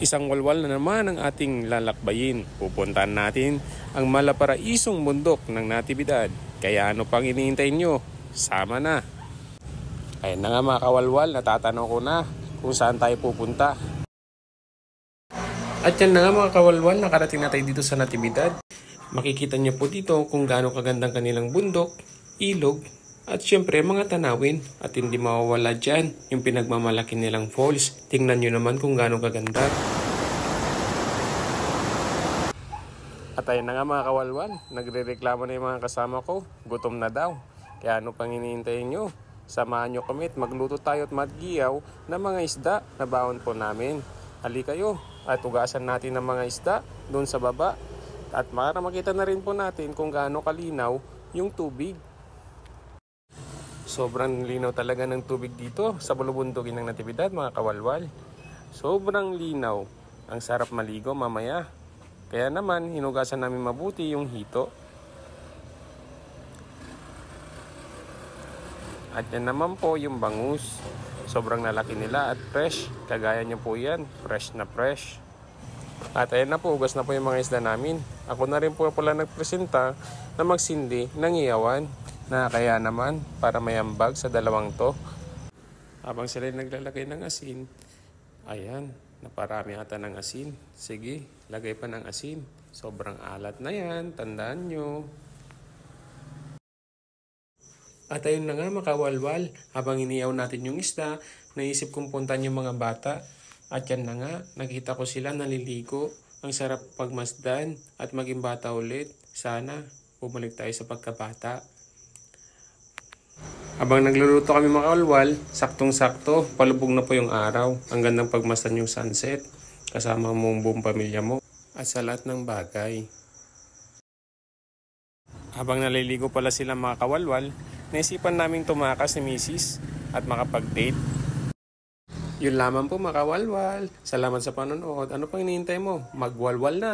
Isang walwal na naman ang ating lalakbayin. Pupuntahan natin ang malaparaisong bundok ng Natividad. Kaya ano pang iniintay nyo? Sama na! Ayun na nga mga kawalwal, natatanaw ko na kung saan tayo pupunta. At yan na nga mga kawalwal, nakarating na tayo dito sa Natividad. Makikita niyo po dito kung gaano kagandang kanilang bundok, ilog, at syempre mga tanawin. At hindi mawawala dyan yung pinagmamalaki nilang falls. Tingnan nyo naman kung gaano kaganda. At ayun na nga mga kawalwal, nagre-reklamo na yung mga kasama ko. Gutom na daw. Kaya ano pang iniintayin nyo? Samahan nyo kami at magluto tayo at maggiyaw ng mga isda na baon po namin. Halika kayo at ugasan natin ng mga isda doon sa baba. At para makita na rin po natin kung gaano kalinaw yung tubig. Sobrang linaw talaga ng tubig dito sa bulubundugin ng Natividad mga kawalwal. Sobrang linaw. Ang sarap maligo mamaya. Kaya naman hinugasan namin mabuti yung hito. At yan naman po yung bangus. Sobrang lalaki nila at fresh. Kagaya nyo po yan. Fresh na fresh. At ayan na po, ugas na po yung mga isda namin. Ako na rin po pala nagpresenta na magsindi ng iyawan. Na kaya naman para may ambag sa dalawang to. Habang sila naglalagay ng asin, ayan, naparami ata ng asin. Sige, lagay pa ng asin. Sobrang alat na yan, tandaan nyo. At ayun na nga makawalwal, habang iniyaw natin yung isda, naisip kong puntan yung mga bata. At yan na nga, nakita ko sila naliligo. Ang sarap pagmasdan at maging bata ulit. Sana bumalik tayo sa pagkabata. Habang nagluluto kami mga kawalwal, saktong-sakto, palubog na po yung araw. Ang gandang pagmasdan yung sunset, kasama mo ang buong pamilya mo, at sa lahat ng bagay. Habang naliligo pala sila mga kawalwal, naisipan namin tumakas ni Mrs. at makapag-date. Yun lamang po mga kawalwal. Salamat sa panonood. Ano pang hinihintay mo? Magwalwal na!